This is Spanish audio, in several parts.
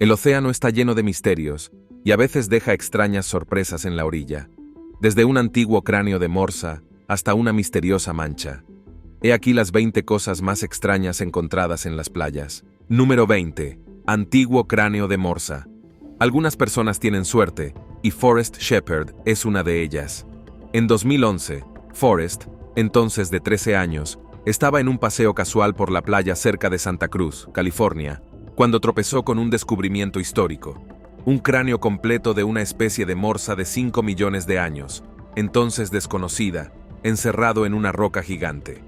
El océano está lleno de misterios y a veces deja extrañas sorpresas en la orilla, desde un antiguo cráneo de morsa hasta una misteriosa mancha. He aquí las 20 cosas más extrañas encontradas en las playas. Número 20. Antiguo cráneo de morsa. Algunas personas tienen suerte, y Forrest Shepard es una de ellas. En 2011, Forrest, entonces de 13 años, estaba en un paseo casual por la playa cerca de Santa Cruz, California, cuando tropezó con un descubrimiento histórico. Un cráneo completo de una especie de morsa de 5 millones de años, entonces desconocida, encerrado en una roca gigante.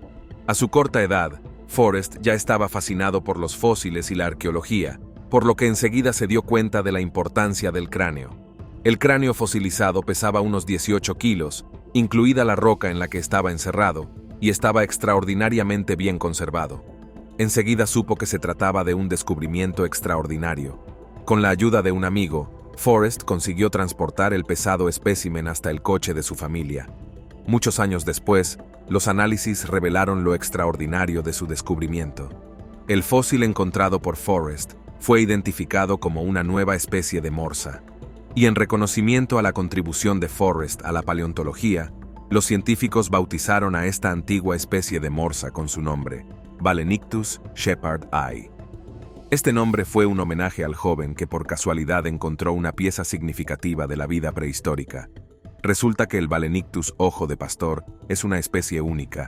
A su corta edad, Forrest ya estaba fascinado por los fósiles y la arqueología, por lo que enseguida se dio cuenta de la importancia del cráneo. El cráneo fosilizado pesaba unos 18 kilos, incluida la roca en la que estaba encerrado, y estaba extraordinariamente bien conservado. Enseguida supo que se trataba de un descubrimiento extraordinario. Con la ayuda de un amigo, Forrest consiguió transportar el pesado espécimen hasta el coche de su familia. Muchos años después, los análisis revelaron lo extraordinario de su descubrimiento. El fósil encontrado por Forrest fue identificado como una nueva especie de morsa. Y en reconocimiento a la contribución de Forrest a la paleontología, los científicos bautizaron a esta antigua especie de morsa con su nombre, Balaenictus shepardi. Este nombre fue un homenaje al joven que por casualidad encontró una pieza significativa de la vida prehistórica. Resulta que el Balaenictus ojo de pastor es una especie única.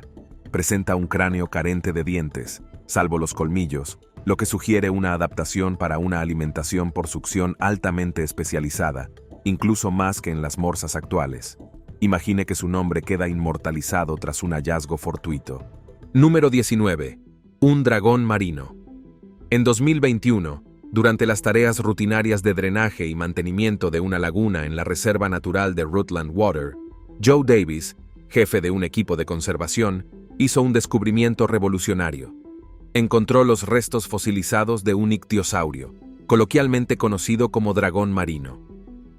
Presenta un cráneo carente de dientes, salvo los colmillos, lo que sugiere una adaptación para una alimentación por succión altamente especializada, incluso más que en las morsas actuales. Imagine que su nombre queda inmortalizado tras un hallazgo fortuito. Número 19. Un dragón marino. En 2021, durante las tareas rutinarias de drenaje y mantenimiento de una laguna en la Reserva Natural de Rutland Water, Joe Davis, jefe de un equipo de conservación, hizo un descubrimiento revolucionario. Encontró los restos fosilizados de un ictiosaurio, coloquialmente conocido como dragón marino.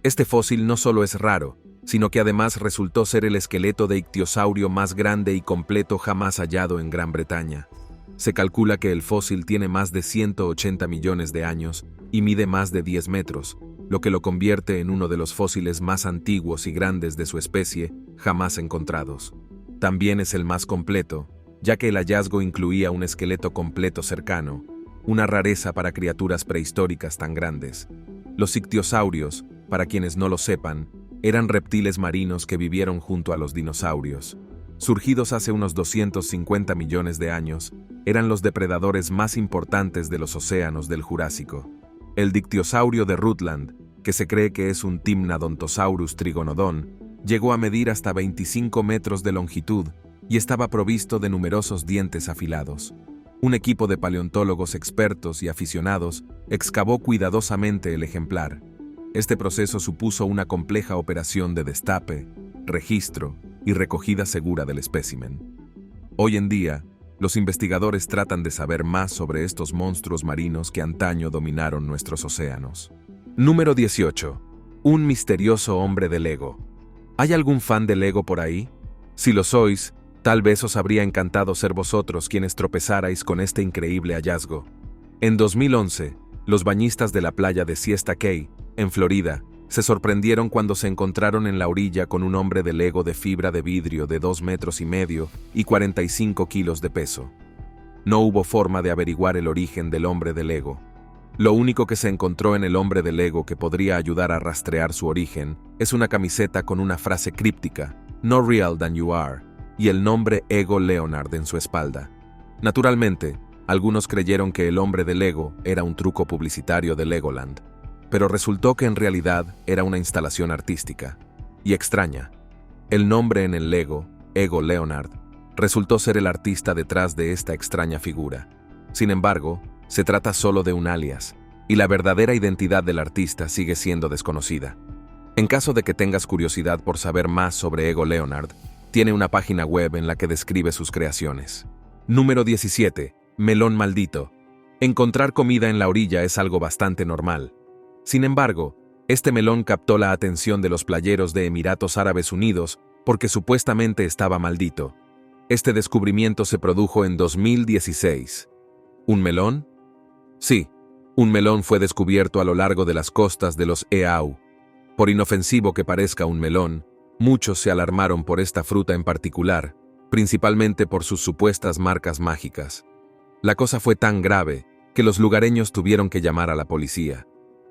Este fósil no solo es raro, sino que además resultó ser el esqueleto de ictiosaurio más grande y completo jamás hallado en Gran Bretaña. Se calcula que el fósil tiene más de 180 millones de años y mide más de 10 metros, lo que lo convierte en uno de los fósiles más antiguos y grandes de su especie jamás encontrados. También es el más completo, ya que el hallazgo incluía un esqueleto completo cercano, una rareza para criaturas prehistóricas tan grandes. Los ictiosaurios, para quienes no lo sepan, eran reptiles marinos que vivieron junto a los dinosaurios. Surgidos hace unos 250 millones de años, eran los depredadores más importantes de los océanos del Jurásico. El dictiosaurio de Rutland, que se cree que es un Timnodontosaurus trigonodon, llegó a medir hasta 25 metros de longitud y estaba provisto de numerosos dientes afilados. Un equipo de paleontólogos expertos y aficionados excavó cuidadosamente el ejemplar. Este proceso supuso una compleja operación de destape, registro y recogida segura del espécimen. Hoy en día, los investigadores tratan de saber más sobre estos monstruos marinos que antaño dominaron nuestros océanos. Número 18. Un misterioso hombre de Lego. ¿Hay algún fan de Lego por ahí? Si lo sois, tal vez os habría encantado ser vosotros quienes tropezarais con este increíble hallazgo. En 2011, los bañistas de la playa de Siesta Key, en Florida, se sorprendieron cuando se encontraron en la orilla con un hombre de Lego de fibra de vidrio de 2,5 metros y 45 kilos de peso. No hubo forma de averiguar el origen del hombre de Lego. Lo único que se encontró en el hombre de Lego que podría ayudar a rastrear su origen es una camiseta con una frase críptica, "No real than you are", y el nombre Ego Leonard en su espalda. Naturalmente, algunos creyeron que el hombre de Lego era un truco publicitario de Legoland, pero resultó que en realidad era una instalación artística. Y extraña. El nombre en el Lego, Ego Leonard, resultó ser el artista detrás de esta extraña figura. Sin embargo, se trata solo de un alias, y la verdadera identidad del artista sigue siendo desconocida. En caso de que tengas curiosidad por saber más sobre Ego Leonard, tiene una página web en la que describe sus creaciones. Número 17. Melón maldito. Encontrar comida en la orilla es algo bastante normal. Sin embargo, este melón captó la atención de los playeros de Emiratos Árabes Unidos porque supuestamente estaba maldito. Este descubrimiento se produjo en 2016. ¿Un melón? Sí, Un melón fue descubierto a lo largo de las costas de los Eau. Por inofensivo que parezca un melón, muchos se alarmaron por esta fruta en particular, principalmente por sus supuestas marcas mágicas. La cosa fue tan grave que los lugareños tuvieron que llamar a la policía.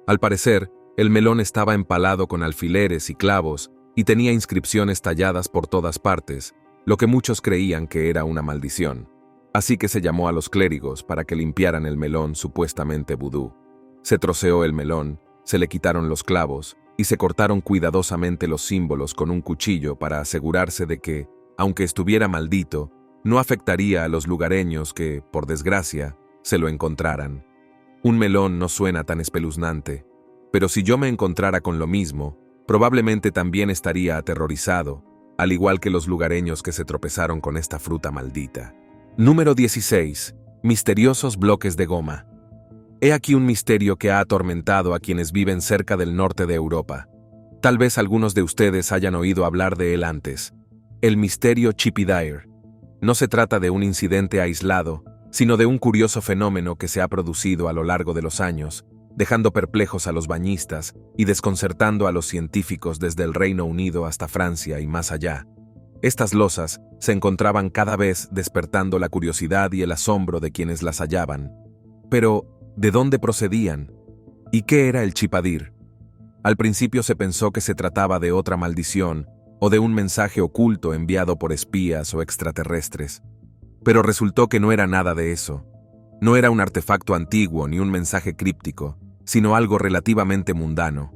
Al parecer, el melón estaba empalado con alfileres y clavos y tenía inscripciones talladas por todas partes, lo que muchos creían que era una maldición. Así que se llamó a los clérigos para que limpiaran el melón supuestamente vudú. Se troceó el melón, se le quitaron los clavos y se cortaron cuidadosamente los símbolos con un cuchillo para asegurarse de que, aunque estuviera maldito, no afectaría a los lugareños que, por desgracia, se lo encontraran. Un melón no suena tan espeluznante, pero si yo me encontrara con lo mismo, probablemente también estaría aterrorizado, al igual que los lugareños que se tropezaron con esta fruta maldita. Número 16. Misteriosos bloques de goma. He aquí un misterio que ha atormentado a quienes viven cerca del norte de Europa. Tal vez algunos de ustedes hayan oído hablar de él antes. El misterio Chippy Dyer. No se trata de un incidente aislado, sino de un curioso fenómeno que se ha producido a lo largo de los años, dejando perplejos a los bañistas y desconcertando a los científicos desde el Reino Unido hasta Francia y más allá. Estas losas se encontraban cada vez despertando la curiosidad y el asombro de quienes las hallaban. Pero, ¿de dónde procedían? ¿Y qué era el chipadir? Al principio se pensó que se trataba de otra maldición o de un mensaje oculto enviado por espías o extraterrestres. Pero resultó que no era nada de eso. No era un artefacto antiguo ni un mensaje críptico, sino algo relativamente mundano.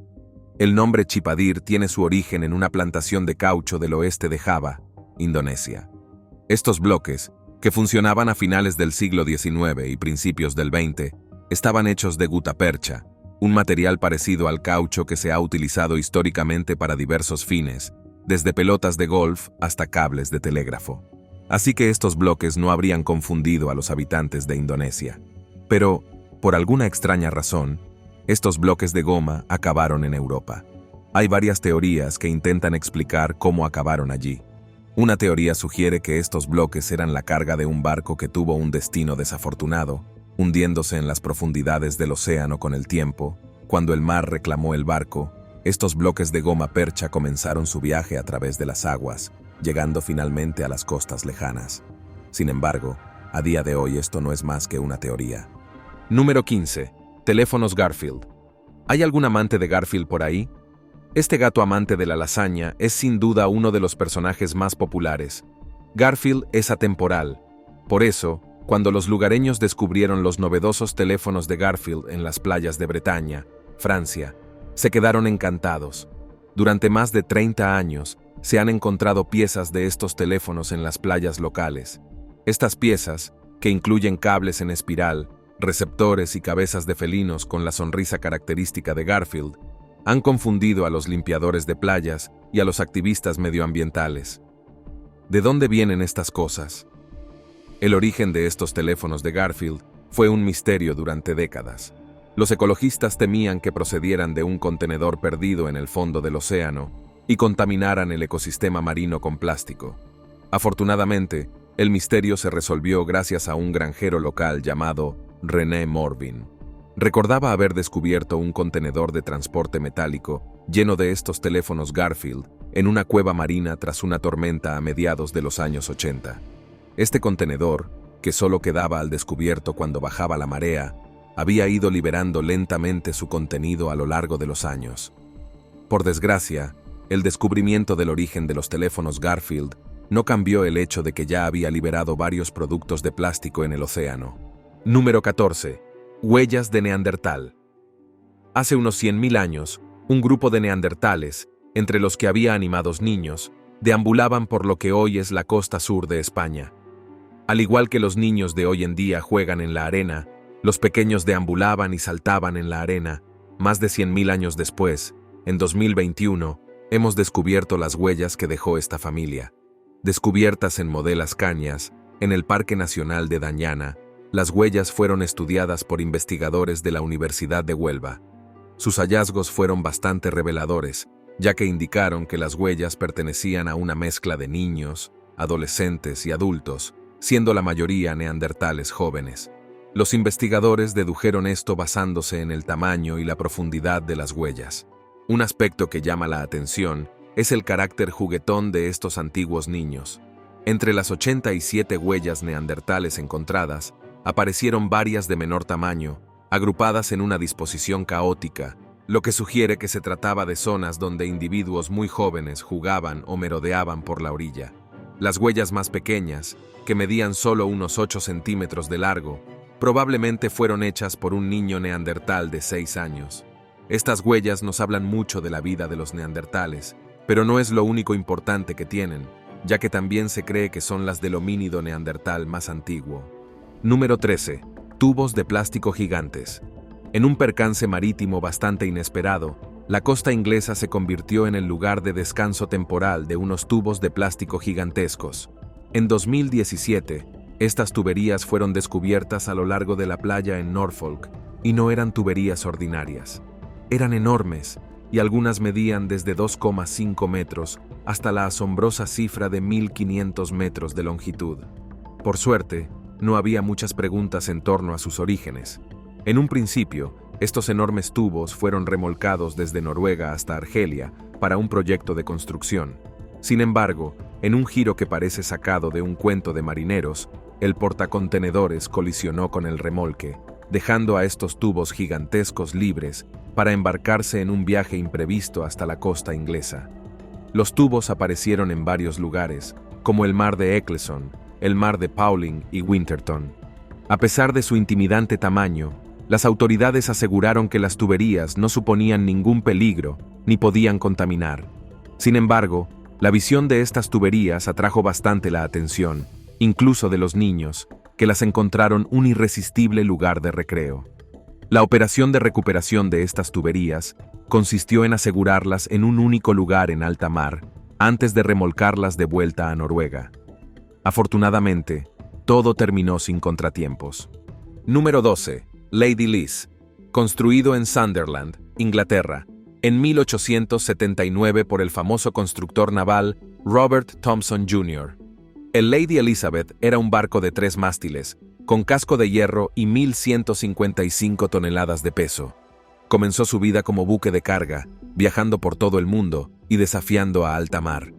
El nombre chipadir tiene su origen en una plantación de caucho del oeste de Java, Indonesia. Estos bloques, que funcionaban a finales del siglo XIX y principios del XX, estaban hechos de gutapercha, un material parecido al caucho que se ha utilizado históricamente para diversos fines, desde pelotas de golf hasta cables de telégrafo. Así que estos bloques no habrían confundido a los habitantes de Indonesia. Pero, por alguna extraña razón, estos bloques de goma acabaron en Europa. Hay varias teorías que intentan explicar cómo acabaron allí. Una teoría sugiere que estos bloques eran la carga de un barco que tuvo un destino desafortunado, hundiéndose en las profundidades del océano con el tiempo. Cuando el mar reclamó el barco, estos bloques de goma percha comenzaron su viaje a través de las aguas, llegando finalmente a las costas lejanas. Sin embargo, a día de hoy esto no es más que una teoría. Número 15. Teléfonos Garfield. ¿Hay algún amante de Garfield por ahí? Este gato amante de la lasaña es sin duda uno de los personajes más populares. Garfield es atemporal. Por eso, cuando los lugareños descubrieron los novedosos teléfonos de Garfield en las playas de Bretaña, Francia, se quedaron encantados. Durante más de 30 años, se han encontrado piezas de estos teléfonos en las playas locales. Estas piezas, que incluyen cables en espiral, receptores y cabezas de felinos con la sonrisa característica de Garfield, han confundido a los limpiadores de playas y a los activistas medioambientales. ¿De dónde vienen estas cosas? El origen de estos teléfonos de Garfield fue un misterio durante décadas. Los ecologistas temían que procedieran de un contenedor perdido en el fondo del océano y contaminaran el ecosistema marino con plástico. Afortunadamente, el misterio se resolvió gracias a un granjero local llamado René Morvin. Recordaba haber descubierto un contenedor de transporte metálico lleno de estos teléfonos Garfield en una cueva marina tras una tormenta a mediados de los años 80. Este contenedor, que solo quedaba al descubierto cuando bajaba la marea, había ido liberando lentamente su contenido a lo largo de los años. Por desgracia, el descubrimiento del origen de los teléfonos Garfield no cambió el hecho de que ya había liberado varios productos de plástico en el océano. Número 14. Huellas de Neandertal. Hace unos 100.000 años, un grupo de neandertales, entre los que había animados niños, deambulaban por lo que hoy es la costa sur de España. Al igual que los niños de hoy en día juegan en la arena, los pequeños deambulaban y saltaban en la arena. Más de 100.000 años después, en 2021, hemos descubierto las huellas que dejó esta familia. Descubiertas en Modelas Cañas, en el Parque Nacional de Dañana, las huellas fueron estudiadas por investigadores de la Universidad de Huelva. Sus hallazgos fueron bastante reveladores, ya que indicaron que las huellas pertenecían a una mezcla de niños, adolescentes y adultos, siendo la mayoría neandertales jóvenes. Los investigadores dedujeron esto basándose en el tamaño y la profundidad de las huellas. Un aspecto que llama la atención es el carácter juguetón de estos antiguos niños. Entre las 87 huellas neandertales encontradas, aparecieron varias de menor tamaño, agrupadas en una disposición caótica, lo que sugiere que se trataba de zonas donde individuos muy jóvenes jugaban o merodeaban por la orilla. Las huellas más pequeñas, que medían solo unos 8 centímetros de largo, probablemente fueron hechas por un niño neandertal de 6 años. Estas huellas nos hablan mucho de la vida de los neandertales, pero no es lo único importante que tienen, ya que también se cree que son las del homínido neandertal más antiguo. Número 13. Tubos de plástico gigantes. En un percance marítimo bastante inesperado, la costa inglesa se convirtió en el lugar de descanso temporal de unos tubos de plástico gigantescos. En 2017, estas tuberías fueron descubiertas a lo largo de la playa en Norfolk, y no eran tuberías ordinarias. Eran enormes, y algunas medían desde 2,5 metros hasta la asombrosa cifra de 1.500 metros de longitud. Por suerte, no había muchas preguntas en torno a sus orígenes. En un principio, estos enormes tubos fueron remolcados desde Noruega hasta Argelia para un proyecto de construcción. Sin embargo, en un giro que parece sacado de un cuento de marineros, el portacontenedores colisionó con el remolque, dejando a estos tubos gigantescos libres para embarcarse en un viaje imprevisto hasta la costa inglesa. Los tubos aparecieron en varios lugares, como el mar de Eccleston, el mar de Pauling y Winterton. A pesar de su intimidante tamaño, las autoridades aseguraron que las tuberías no suponían ningún peligro ni podían contaminar. Sin embargo, la visión de estas tuberías atrajo bastante la atención, incluso de los niños, que las encontraron un irresistible lugar de recreo. La operación de recuperación de estas tuberías consistió en asegurarlas en un único lugar en alta mar, antes de remolcarlas de vuelta a Noruega. Afortunadamente, todo terminó sin contratiempos. Número 12. Lady Liz. Construido en Sunderland, Inglaterra, en 1879 por el famoso constructor naval Robert Thomson Jr. El Lady Elizabeth era un barco de 3 mástiles, con casco de hierro y 1.155 toneladas de peso. Comenzó su vida como buque de carga, viajando por todo el mundo y desafiando a alta mar.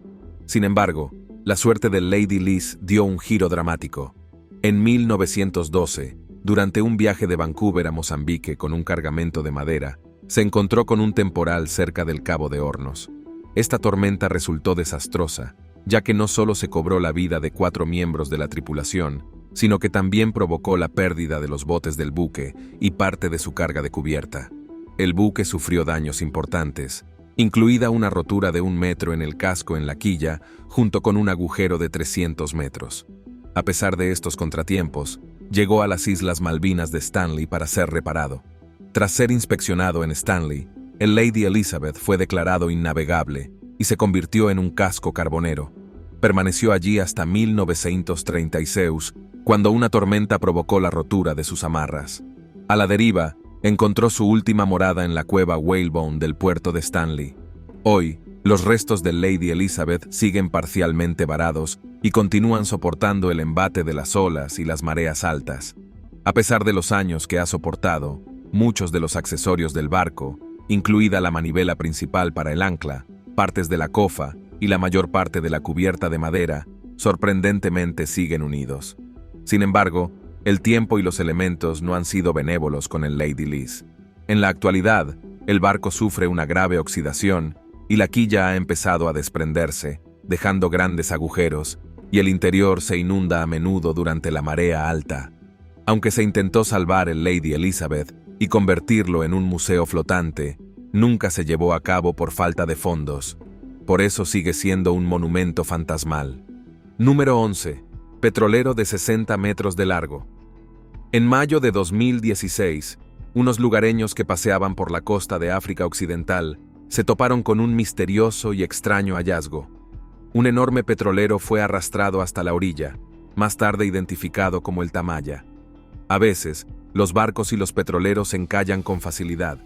Sin embargo, la suerte del Lady Liz dio un giro dramático. En 1912, durante un viaje de Vancouver a Mozambique con un cargamento de madera, se encontró con un temporal cerca del Cabo de Hornos. Esta tormenta resultó desastrosa, ya que no solo se cobró la vida de 4 miembros de la tripulación, sino que también provocó la pérdida de los botes del buque y parte de su carga de cubierta. El buque sufrió daños importantes, incluida una rotura de 1 metro en el casco en la quilla, junto con un agujero de 300 metros. A pesar de estos contratiempos, llegó a las Islas Malvinas de Stanley para ser reparado. Tras ser inspeccionado en Stanley, el Lady Elizabeth fue declarado innavegable y se convirtió en un casco carbonero. Permaneció allí hasta 1936, cuando una tormenta provocó la rotura de sus amarras. A la deriva, encontró su última morada en la cueva Whalebone del puerto de Stanley. Hoy, los restos del Lady Elizabeth siguen parcialmente varados y continúan soportando el embate de las olas y las mareas altas. A pesar de los años que ha soportado, muchos de los accesorios del barco, incluida la manivela principal para el ancla, partes de la cofa y la mayor parte de la cubierta de madera, sorprendentemente siguen unidos. Sin embargo, el tiempo y los elementos no han sido benévolos con el Lady Liz. En la actualidad, el barco sufre una grave oxidación y la quilla ha empezado a desprenderse, dejando grandes agujeros, y el interior se inunda a menudo durante la marea alta. Aunque se intentó salvar el Lady Elizabeth y convertirlo en un museo flotante, nunca se llevó a cabo por falta de fondos. Por eso sigue siendo un monumento fantasmal. Número 11. Petrolero de 60 metros de largo. En mayo de 2016, unos lugareños que paseaban por la costa de África Occidental se toparon con un misterioso y extraño hallazgo. Un enorme petrolero fue arrastrado hasta la orilla, más tarde identificado como el Tamaya. A veces, los barcos y los petroleros encallan con facilidad,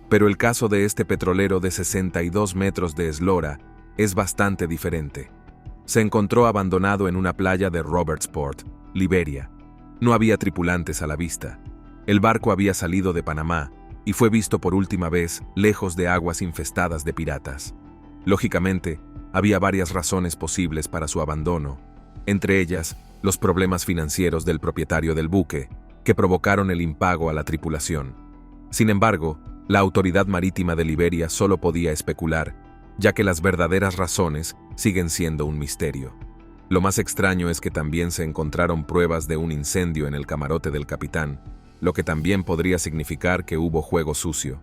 pero el caso de este petrolero de 62 metros de eslora es bastante diferente. Se encontró abandonado en una playa de Robertsport, Liberia. No había tripulantes a la vista. El barco había salido de Panamá y fue visto por última vez lejos de aguas infestadas de piratas. Lógicamente, había varias razones posibles para su abandono, entre ellas los problemas financieros del propietario del buque, que provocaron el impago a la tripulación. Sin embargo, la autoridad marítima de Liberia solo podía especular, ya que las verdaderas razones siguen siendo un misterio. Lo más extraño es que también se encontraron pruebas de un incendio en el camarote del capitán, lo que también podría significar que hubo juego sucio.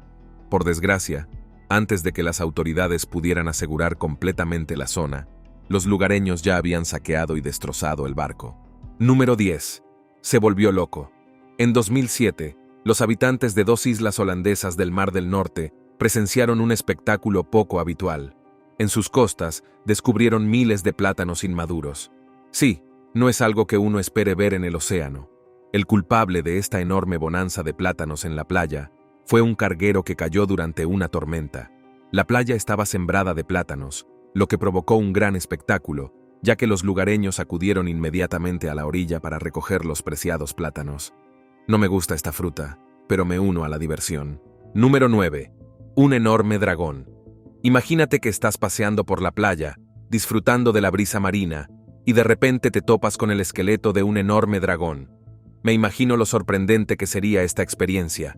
Por desgracia, antes de que las autoridades pudieran asegurar completamente la zona, los lugareños ya habían saqueado y destrozado el barco. Número 10. Se volvió loco. En 2007, los habitantes de 2 islas holandesas del Mar del Norte presenciaron un espectáculo poco habitual. En sus costas descubrieron miles de plátanos inmaduros. Sí, no es algo que uno espere ver en el océano. El culpable de esta enorme bonanza de plátanos en la playa fue un carguero que cayó durante una tormenta. La playa estaba sembrada de plátanos, lo que provocó un gran espectáculo, ya que los lugareños acudieron inmediatamente a la orilla para recoger los preciados plátanos. No me gusta esta fruta, pero me uno a la diversión. Número 9. Un enorme dragón. Imagínate que estás paseando por la playa, disfrutando de la brisa marina, y de repente te topas con el esqueleto de un enorme dragón. Me imagino lo sorprendente que sería esta experiencia.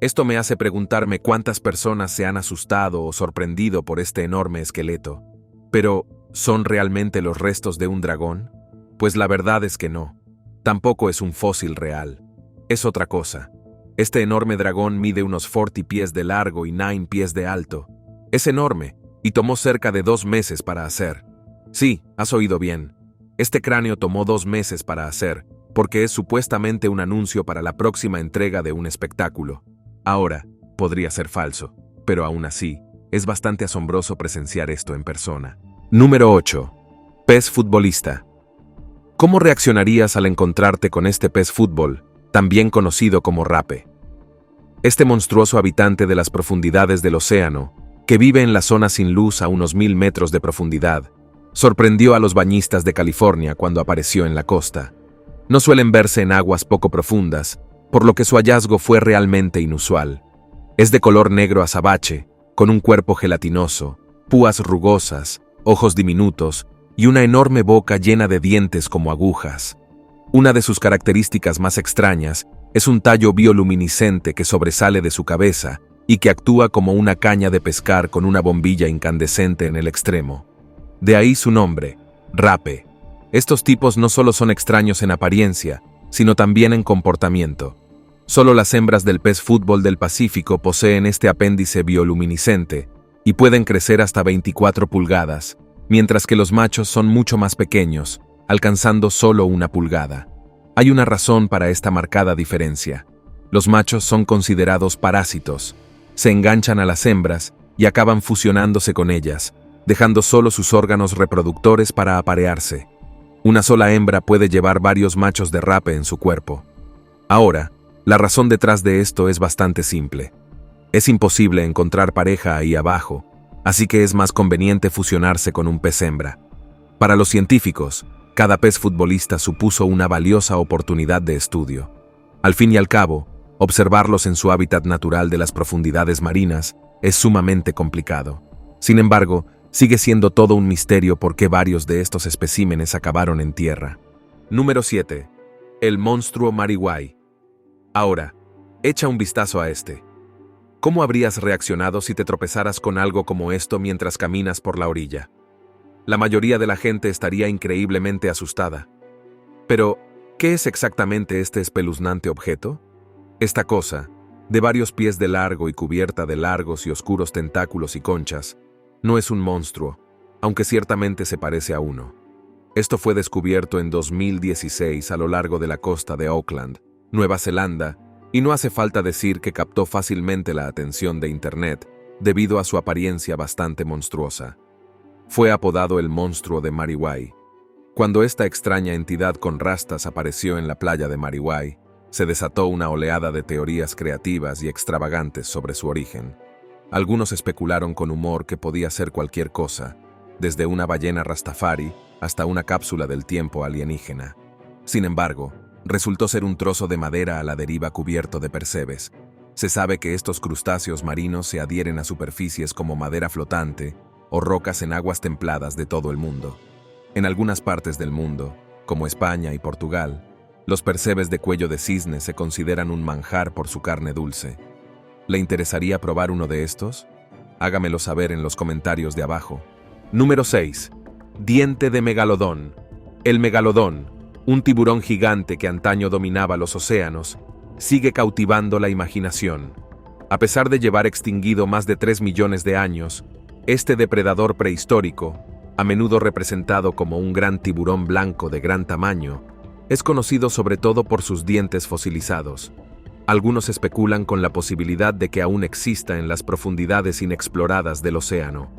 Esto me hace preguntarme cuántas personas se han asustado o sorprendido por este enorme esqueleto. Pero, ¿son realmente los restos de un dragón? Pues la verdad es que no. Tampoco es un fósil real. Es otra cosa. Este enorme dragón mide unos 40 pies de largo y 9 pies de alto. Es enorme, y tomó cerca de 2 meses para hacer. Sí, has oído bien. Este cráneo tomó 2 meses para hacer, porque es supuestamente un anuncio para la próxima entrega de un espectáculo. Ahora, podría ser falso, pero aún así, es bastante asombroso presenciar esto en persona. Número 8. Pez futbolista. ¿Cómo reaccionarías al encontrarte con este pez fútbol, también conocido como rape? Este monstruoso habitante de las profundidades del océano, que vive en la zona sin luz a unos 1000 metros de profundidad, sorprendió a los bañistas de California cuando apareció en la costa. No suelen verse en aguas poco profundas, por lo que su hallazgo fue realmente inusual. Es de color negro azabache, con un cuerpo gelatinoso, púas rugosas, ojos diminutos y una enorme boca llena de dientes como agujas. Una de sus características más extrañas es un tallo bioluminiscente que sobresale de su cabeza y que actúa como una caña de pescar con una bombilla incandescente en el extremo. De ahí su nombre, rape. Estos tipos no solo son extraños en apariencia, sino también en comportamiento. Solo las hembras del pez fútbol del Pacífico poseen este apéndice bioluminiscente y pueden crecer hasta 24 pulgadas, mientras que los machos son mucho más pequeños, alcanzando solo 1 pulgada. Hay una razón para esta marcada diferencia. Los machos son considerados parásitos. Se enganchan a las hembras y acaban fusionándose con ellas, dejando solo sus órganos reproductores para aparearse. Una sola hembra puede llevar varios machos de rape en su cuerpo. Ahora, la razón detrás de esto es bastante simple. Es imposible encontrar pareja ahí abajo, así que es más conveniente fusionarse con un pez hembra. Para los científicos, cada pez futbolista supuso una valiosa oportunidad de estudio. Al fin y al cabo, observarlos en su hábitat natural de las profundidades marinas es sumamente complicado. Sin embargo, sigue siendo todo un misterio por qué varios de estos especímenes acabaron en tierra. Número 7. El monstruo Mariwai. Ahora, echa un vistazo a este. ¿Cómo habrías reaccionado si te tropezaras con algo como esto mientras caminas por la orilla? La mayoría de la gente estaría increíblemente asustada. Pero, ¿qué es exactamente este espeluznante objeto? Esta cosa, de varios pies de largo y cubierta de largos y oscuros tentáculos y conchas, no es un monstruo, aunque ciertamente se parece a uno. Esto fue descubierto en 2016 a lo largo de la costa de Auckland, Nueva Zelanda, y no hace falta decir que captó fácilmente la atención de Internet debido a su apariencia bastante monstruosa. Fue apodado el monstruo de Mariwai. Cuando esta extraña entidad con rastas apareció en la playa de Mariwai, se desató una oleada de teorías creativas y extravagantes sobre su origen. Algunos especularon con humor que podía ser cualquier cosa, desde una ballena rastafari hasta una cápsula del tiempo alienígena. Sin embargo, Resultó ser un trozo de madera a la deriva cubierto de percebes. Se sabe que estos crustáceos marinos se adhieren a superficies como madera flotante o rocas en aguas templadas de todo el mundo. En algunas partes del mundo, como España y Portugal, los percebes de cuello de cisne se consideran un manjar por su carne dulce. ¿Le interesaría probar uno de estos? Hágamelo saber en los comentarios de abajo. Número 6. Diente de megalodón. El megalodón, un tiburón gigante que antaño dominaba los océanos, sigue cautivando la imaginación. A pesar de llevar extinguido más de 3 millones de años, este depredador prehistórico, a menudo representado como un gran tiburón blanco de gran tamaño, es conocido sobre todo por sus dientes fosilizados. Algunos especulan con la posibilidad de que aún exista en las profundidades inexploradas del océano.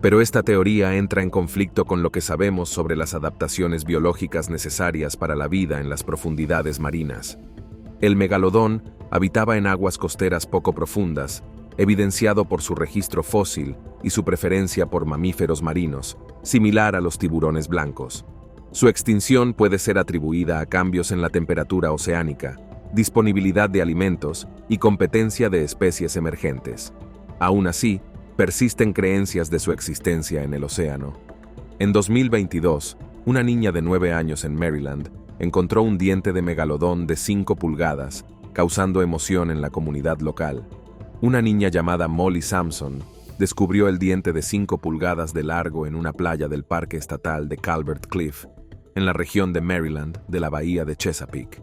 Pero esta teoría entra en conflicto con lo que sabemos sobre las adaptaciones biológicas necesarias para la vida en las profundidades marinas. El megalodón habitaba en aguas costeras poco profundas, evidenciado por su registro fósil y su preferencia por mamíferos marinos, similar a los tiburones blancos. Su extinción puede ser atribuida a cambios en la temperatura oceánica, disponibilidad de alimentos y competencia de especies emergentes. Aún así, persisten creencias de su existencia en el océano. En 2022, una niña de 9 años en Maryland encontró un diente de megalodón de 5 pulgadas, causando emoción en la comunidad local. Una niña llamada Molly Sampson descubrió el diente de 5 pulgadas de largo en una playa del Parque Estatal de Calvert Cliff, en la región de Maryland de la bahía de Chesapeake.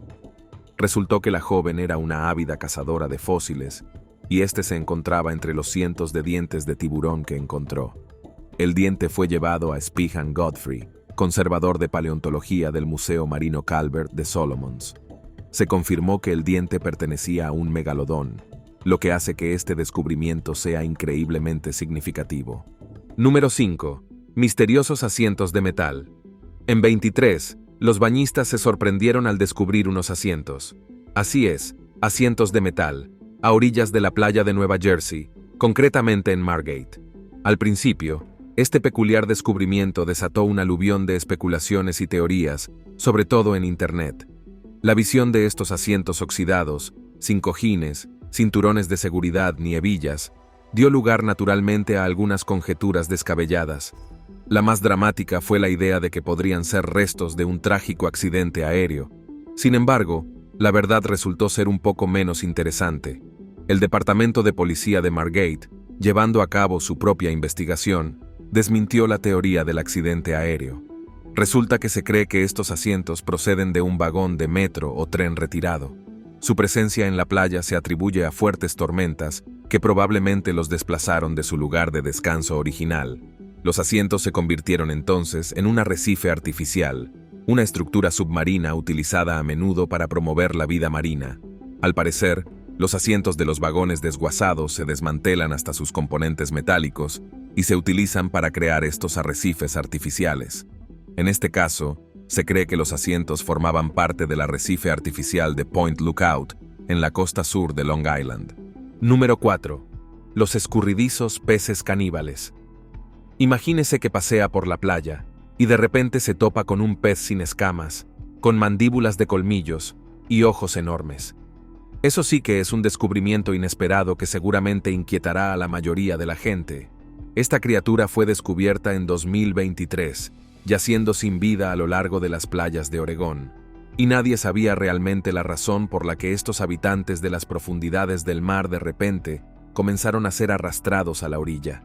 Resultó que la joven era una ávida cazadora de fósiles, y este se encontraba entre los cientos de dientes de tiburón que encontró. El diente fue llevado a Spihan Godfrey, conservador de paleontología del Museo Marino Calvert de Solomons. Se confirmó que el diente pertenecía a un megalodón, lo que hace que este descubrimiento sea increíblemente significativo. Número 5. Misteriosos asientos de metal. En 23, los bañistas se sorprendieron al descubrir unos asientos. Así es, asientos de metal, a orillas de la playa de Nueva Jersey, concretamente en Margate. Al principio, este peculiar descubrimiento desató un aluvión de especulaciones y teorías, sobre todo en Internet. La visión de estos asientos oxidados, sin cojines, cinturones de seguridad ni hebillas, dio lugar naturalmente a algunas conjeturas descabelladas. La más dramática fue la idea de que podrían ser restos de un trágico accidente aéreo. Sin embargo, la verdad resultó ser un poco menos interesante. El Departamento de Policía de Margate, llevando a cabo su propia investigación, desmintió la teoría del accidente aéreo. Resulta que se cree que estos asientos proceden de un vagón de metro o tren retirado. Su presencia en la playa se atribuye a fuertes tormentas que probablemente los desplazaron de su lugar de descanso original. Los asientos se convirtieron entonces en un arrecife artificial, una estructura submarina utilizada a menudo para promover la vida marina. Al parecer, los asientos de los vagones desguazados se desmantelan hasta sus componentes metálicos y se utilizan para crear estos arrecifes artificiales. En este caso, se cree que los asientos formaban parte del arrecife artificial de Point Lookout, en la costa sur de Long Island. Número 4. Los escurridizos peces caníbales. Imagínese que pasea por la playa y de repente se topa con un pez sin escamas, con mandíbulas de colmillos y ojos enormes. Eso sí que es un descubrimiento inesperado que seguramente inquietará a la mayoría de la gente. Esta criatura fue descubierta en 2023, yaciendo sin vida a lo largo de las playas de Oregón, y nadie sabía realmente la razón por la que estos habitantes de las profundidades del mar de repente comenzaron a ser arrastrados a la orilla.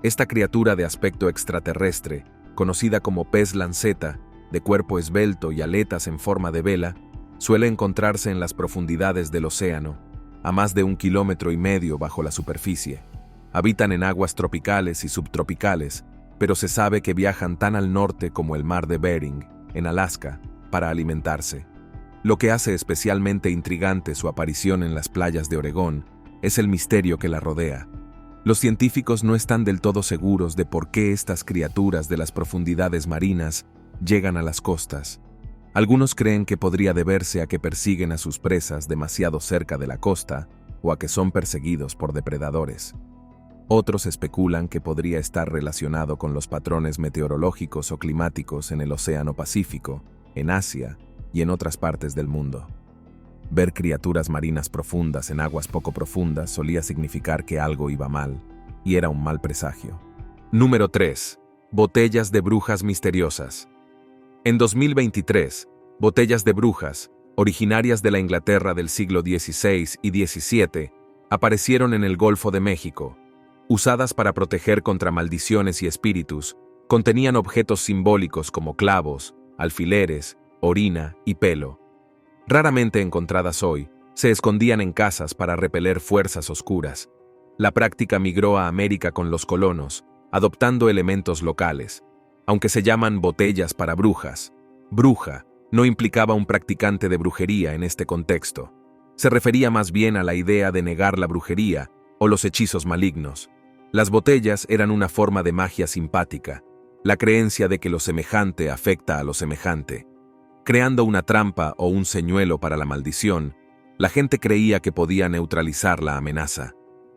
Esta criatura de aspecto extraterrestre, conocida como pez lanceta, de cuerpo esbelto y aletas en forma de vela, suele encontrarse en las profundidades del océano, a más de 1,5 kilómetros bajo la superficie. Habitan en aguas tropicales y subtropicales, pero se sabe que viajan tan al norte como el mar de Bering, en Alaska, para alimentarse. Lo que hace especialmente intrigante su aparición en las playas de Oregón es el misterio que la rodea. Los científicos no están del todo seguros de por qué estas criaturas de las profundidades marinas llegan a las costas. Algunos creen que podría deberse a que persiguen a sus presas demasiado cerca de la costa o a que son perseguidos por depredadores. Otros especulan que podría estar relacionado con los patrones meteorológicos o climáticos en el Océano Pacífico, en Asia y en otras partes del mundo. Ver criaturas marinas profundas en aguas poco profundas solía significar que algo iba mal, y era un mal presagio. Número 3. Botellas de brujas misteriosas. En 2023, botellas de brujas, originarias de la Inglaterra del siglo XVI y XVII, aparecieron en el Golfo de México. Usadas para proteger contra maldiciones y espíritus, contenían objetos simbólicos como clavos, alfileres, orina y pelo. Raramente encontradas hoy, se escondían en casas para repeler fuerzas oscuras. La práctica migró a América con los colonos, adoptando elementos locales. Aunque se llaman botellas para brujas, bruja no implicaba un practicante de brujería en este contexto. Se refería más bien a la idea de negar la brujería o los hechizos malignos. Las botellas eran una forma de magia simpática, la creencia de que lo semejante afecta a lo semejante. Creando una trampa o un señuelo para la maldición, la gente creía que podía neutralizar la amenaza.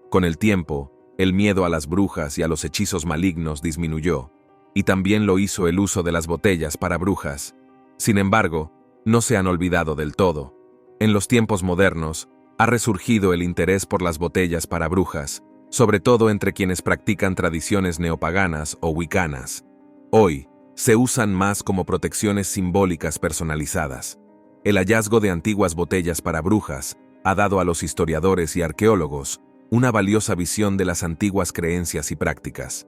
Con el tiempo, el miedo a las brujas y a los hechizos malignos disminuyó, y también lo hizo el uso de las botellas para brujas. Sin embargo, no se han olvidado del todo. En los tiempos modernos, ha resurgido el interés por las botellas para brujas, sobre todo entre quienes practican tradiciones neopaganas o wiccanas. Hoy, se usan más como protecciones simbólicas personalizadas. El hallazgo de antiguas botellas para brujas ha dado a los historiadores y arqueólogos una valiosa visión de las antiguas creencias y prácticas.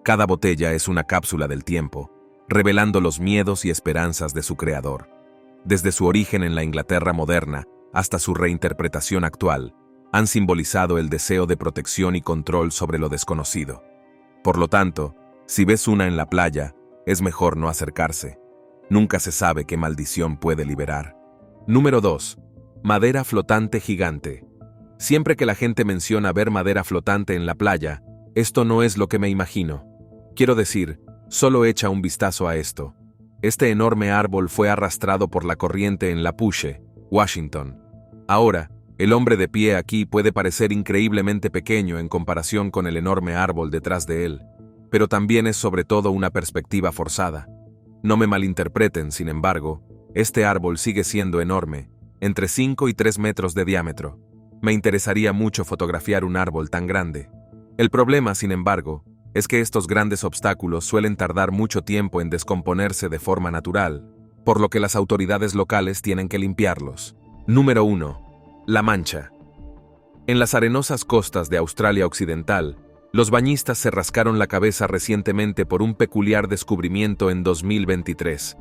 Cada botella es una cápsula del tiempo, revelando los miedos y esperanzas de su creador. Desde su origen en la Inglaterra moderna hasta su reinterpretación actual, han simbolizado el deseo de protección y control sobre lo desconocido. Por lo tanto, si ves una en la playa, es mejor no acercarse. Nunca se sabe qué maldición puede liberar. Número 2. Madera flotante gigante. Siempre que la gente menciona ver madera flotante en la playa, esto no es lo que me imagino. Quiero decir, solo echa un vistazo a esto. Este enorme árbol fue arrastrado por la corriente en Lapouche, Washington. Ahora, el hombre de pie aquí puede parecer increíblemente pequeño en comparación con el enorme árbol detrás de él, pero también es sobre todo una perspectiva forzada. No me malinterpreten, sin embargo, este árbol sigue siendo enorme, entre 5 y 3 metros de diámetro. Me interesaría mucho fotografiar un árbol tan grande. El problema, sin embargo, es que estos grandes obstáculos suelen tardar mucho tiempo en descomponerse de forma natural, por lo que las autoridades locales tienen que limpiarlos. Número 1. La Mancha. En las arenosas costas de Australia Occidental, los bañistas se rascaron la cabeza recientemente por un peculiar descubrimiento en 2023.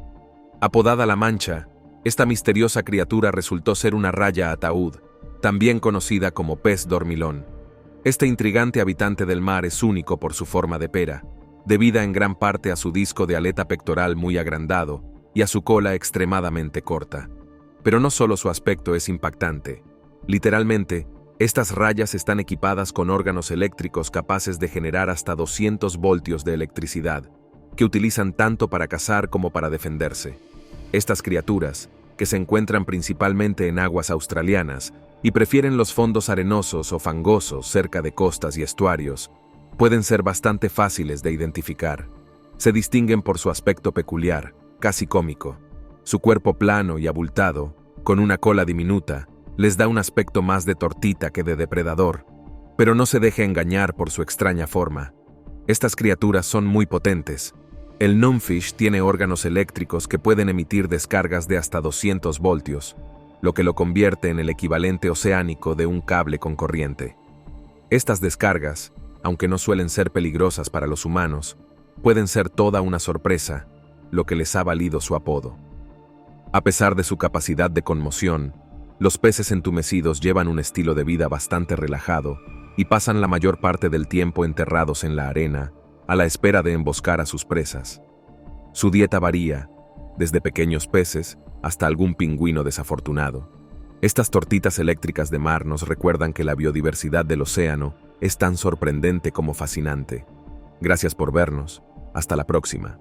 Apodada La Mancha, esta misteriosa criatura resultó ser una raya ataúd, también conocida como pez dormilón. Este intrigante habitante del mar es único por su forma de pera, debida en gran parte a su disco de aleta pectoral muy agrandado y a su cola extremadamente corta. Pero no solo su aspecto es impactante. Literalmente, estas rayas están equipadas con órganos eléctricos capaces de generar hasta 200 voltios de electricidad, que utilizan tanto para cazar como para defenderse. Estas criaturas, que se encuentran principalmente en aguas australianas y prefieren los fondos arenosos o fangosos cerca de costas y estuarios, pueden ser bastante fáciles de identificar. Se distinguen por su aspecto peculiar, casi cómico. Su cuerpo plano y abultado, con una cola diminuta, les da un aspecto más de tortita que de depredador, pero no se deje engañar por su extraña forma. Estas criaturas son muy potentes. El Gnomefish tiene órganos eléctricos que pueden emitir descargas de hasta 200 voltios, lo que lo convierte en el equivalente oceánico de un cable con corriente. Estas descargas, aunque no suelen ser peligrosas para los humanos, pueden ser toda una sorpresa, lo que les ha valido su apodo. A pesar de su capacidad de conmoción, los peces entumecidos llevan un estilo de vida bastante relajado y pasan la mayor parte del tiempo enterrados en la arena, a la espera de emboscar a sus presas. Su dieta varía, desde pequeños peces hasta algún pingüino desafortunado. Estas tortitas eléctricas de mar nos recuerdan que la biodiversidad del océano es tan sorprendente como fascinante. Gracias por vernos. Hasta la próxima.